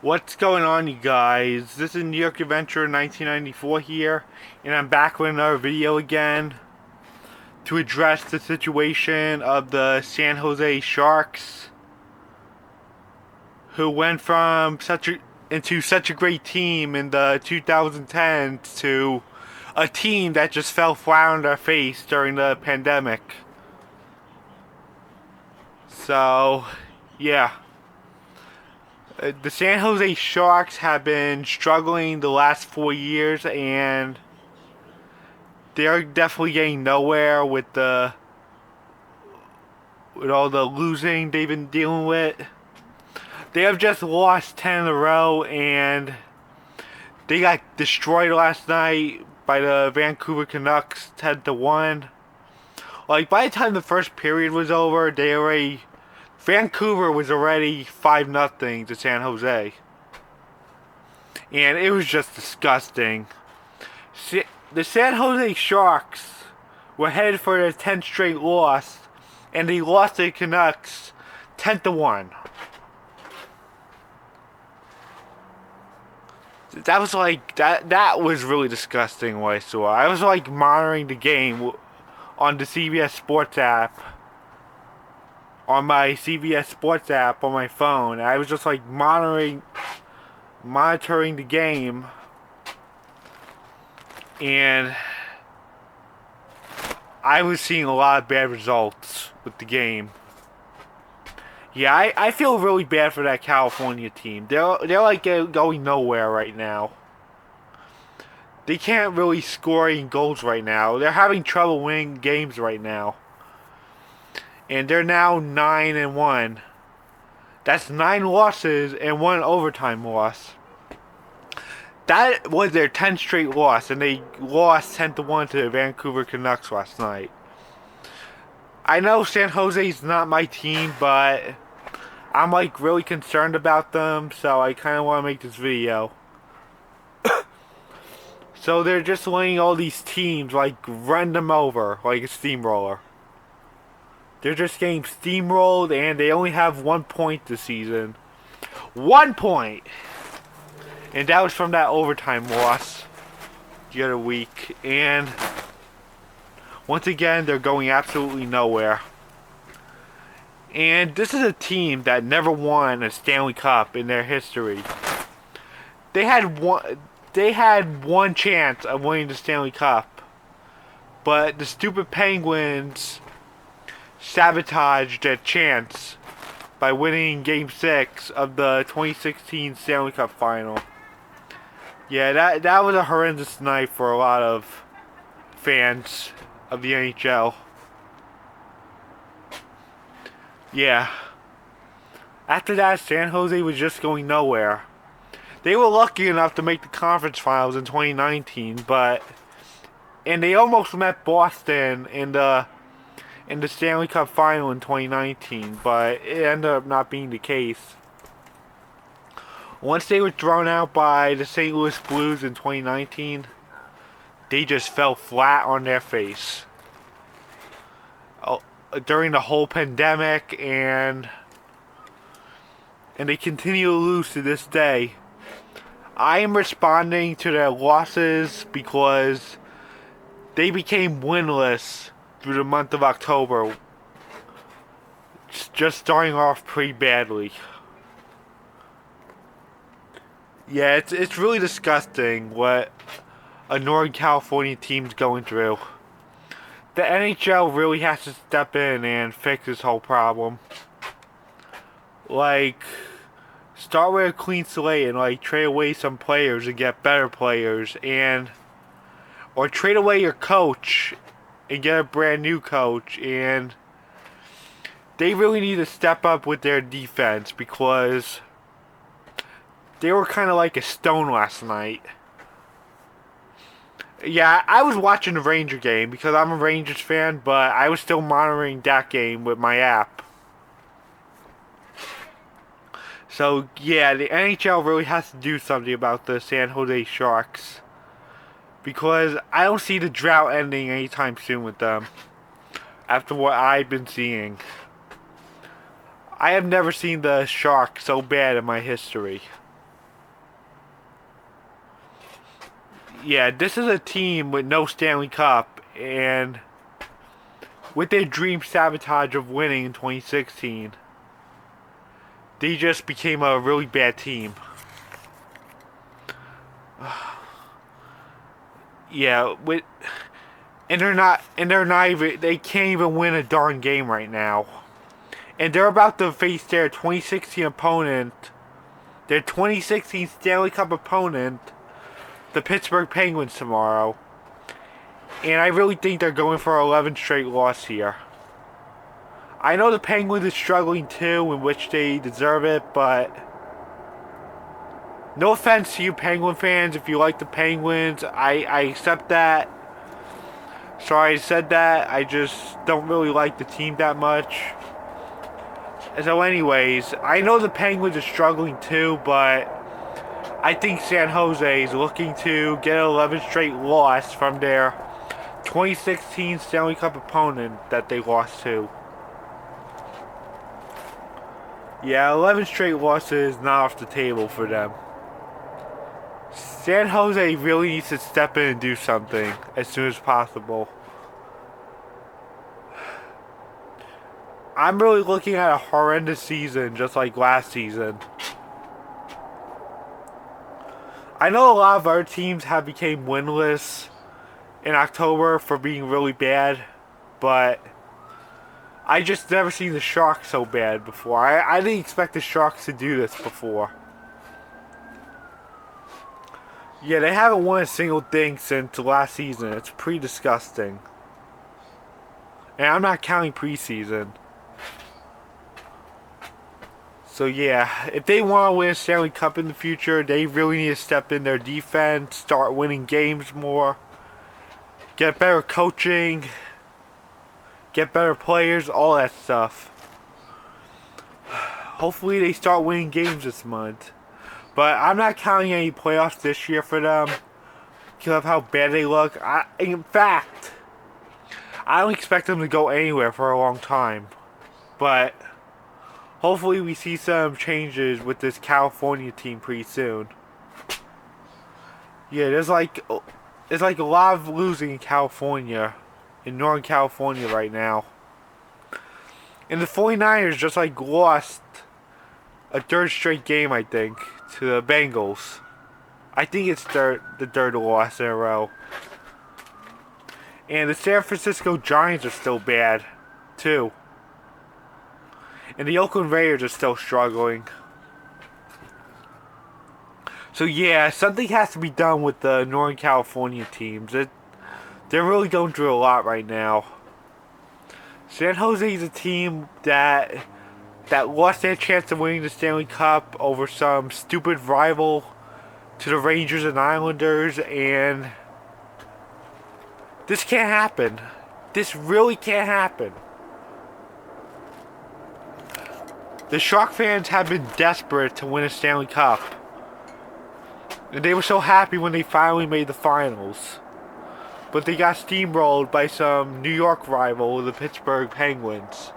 What's going on, you guys? This is New York Adventure 1994 here, and I'm back with another video again to address the situation of the San Jose Sharks, who went from into such a great team in the 2010s to a team that just fell flat on their face during the pandemic. So, yeah. The San Jose Sharks have been struggling the last 4 years, and they're definitely getting nowhere with all the losing they've been dealing with. They have just lost 10 in a row, and they got destroyed last night by the Vancouver Canucks 10-1. Like, by the time the first period was over, Vancouver was already 5-0 to San Jose. And it was just disgusting. The San Jose Sharks were headed for their 10th straight loss, and they lost to the Canucks 10-1. That was like that was really disgusting what I saw. I was like monitoring the game on the CBS Sports app, on my CBS Sports app on my phone. I was just like monitoring the game, and I was seeing a lot of bad results with the game. Yeah, I feel really bad for that California team. They're like going nowhere right now. They can't really score any goals right now. They're having trouble winning games right now. And they're now 9-1. That's 9 losses and 1 overtime loss. That was their 10th straight loss, and they lost 10-1 to the Vancouver Canucks last night. I know San Jose's not my team, but I'm like really concerned about them, so I kind of want to make this video. So they're just letting all these teams like run them over like a steamroller. They're just getting steamrolled, and they only have 1 point this season. 1 point! And that was from that overtime loss the other week. And once again, they're going absolutely nowhere. And this is a team that never won a Stanley Cup in their history. They had one chance of winning the Stanley Cup, but the stupid Penguins sabotaged their chance by winning Game 6 of the 2016 Stanley Cup Final. Yeah, that was a horrendous night for a lot of fans of the NHL. Yeah. After that, San Jose was just going nowhere. They were lucky enough to make the conference finals in 2019, and they almost met Boston in the Stanley Cup Final in 2019, but it ended up not being the case. Once they were thrown out by the St. Louis Blues in 2019, they just fell flat on their face. During the whole pandemic, and they continue to lose to this day. I am responding to their losses because they became winless through the month of October, just starting off pretty badly. Yeah, it's really disgusting what a Northern California team's going through. The NHL really has to step in and fix this whole problem. Like, start with a clean slate and like trade away some players and get better players, or trade away your coach and get a brand new coach. And they really need to step up with their defense, because they were kind of like a stone last night. Yeah, I was watching the Ranger game because I'm a Rangers fan, but I was still monitoring that game with my app. So, yeah, the NHL really has to do something about the San Jose Sharks, because I don't see the drought ending anytime soon with them, after what I've been seeing. I have never seen the Sharks so bad in my history. Yeah, this is a team with no Stanley Cup, and with their dream sabotage of winning in 2016, they just became a really bad team. Yeah, they're not even, they can't even win a darn game right now. And they're about to face their 2016 opponent, their 2016 Stanley Cup opponent, the Pittsburgh Penguins, tomorrow. And I really think they're going for an 11th straight loss here. I know the Penguins are struggling too, in which they deserve it, but no offense to you Penguin fans if you like the Penguins. I accept that. Sorry I said that. I just don't really like the team that much. So anyways, I know the Penguins are struggling too, but I think San Jose is looking to get an 11th straight loss from their 2016 Stanley Cup opponent that they lost to. Yeah, 11 straight losses not off the table for them. San Jose really needs to step in and do something as soon as possible. I'm really looking at a horrendous season just like last season. I know a lot of our teams have become winless in October for being really bad, but I just never seen the Sharks so bad before. I didn't expect the Sharks to do this before. Yeah, they haven't won a single thing since last season. It's pretty disgusting. And I'm not counting preseason. So yeah, if they want to win a Stanley Cup in the future, they really need to step in their defense, start winning games more, get better coaching, get better players, all that stuff. Hopefully they start winning games this month. But I'm not counting any playoffs this year for them because of how bad they look. In fact, I don't expect them to go anywhere for a long time. But hopefully we see some changes with this California team pretty soon. Yeah, there's like a lot of losing in California, in Northern California right now. And the 49ers just like lost a third straight game, I think, to the Bengals. I think it's the third loss in a row. And the San Francisco Giants are still bad, too. And the Oakland Raiders are still struggling. So yeah, something has to be done with the Northern California teams. They're really going through a lot right now. San Jose is a team that lost their chance of winning the Stanley Cup over some stupid rival to the Rangers and Islanders, and this can't happen. This really can't happen. The Shark fans have been desperate to win a Stanley Cup. And they were so happy when they finally made the finals. But they got steamrolled by some New York rival, the Pittsburgh Penguins.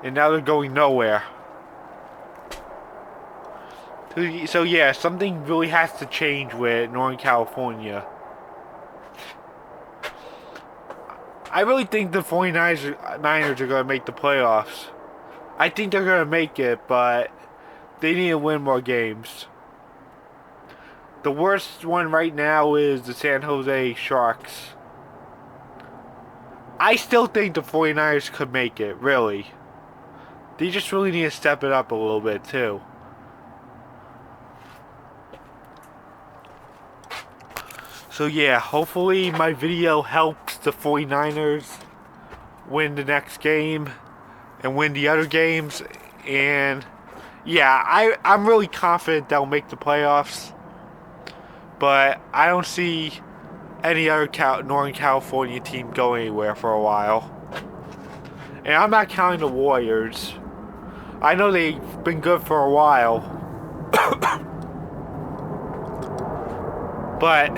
And now they're going nowhere. So yeah, something really has to change with Northern California. I really think the 49ers are going to make the playoffs. I think they're going to make it, but they need to win more games. The worst one right now is the San Jose Sharks. I still think the 49ers could make it, really. They just really need to step it up a little bit, too. So yeah, hopefully my video helps the 49ers win the next game and win the other games. And yeah, I'm really confident they'll make the playoffs. But I don't see any other Northern California team go anywhere for a while. And I'm not counting the Warriors. I know they've been good for a while. But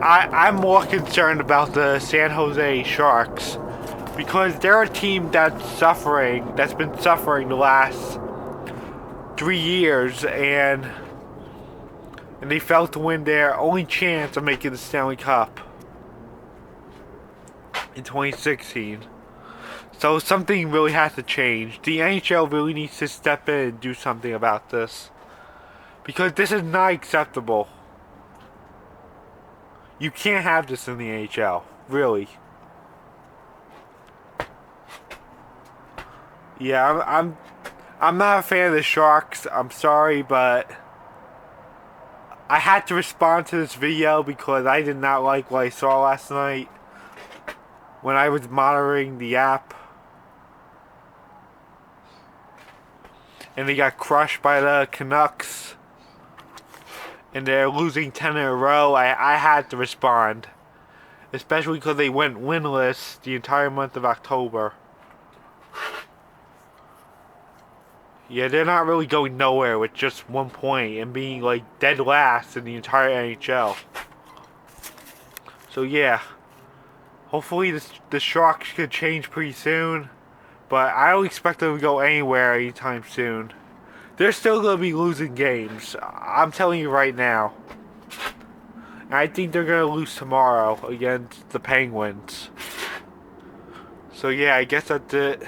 I'm more concerned about the San Jose Sharks. Because they're a team that's been suffering the last 3 years. And and they failed to win their only chance of making the Stanley Cup in 2016. So something really has to change. The NHL really needs to step in and do something about this. Because this is not acceptable. You can't have this in the NHL. Really. Yeah, I'm not a fan of the Sharks. I'm sorry, but I had to respond to this video because I did not like what I saw last night when I was monitoring the app. And they got crushed by the Canucks. And they're losing 10 in a row. I had to respond. Especially because they went winless the entire month of October. Yeah, they're not really going nowhere with just 1 point and being like dead last in the entire NHL. So yeah, hopefully the Sharks could change pretty soon. But I don't expect them to go anywhere anytime soon. They're still going to be losing games. I'm telling you right now. I think they're going to lose tomorrow against the Penguins. So yeah, I guess that's it.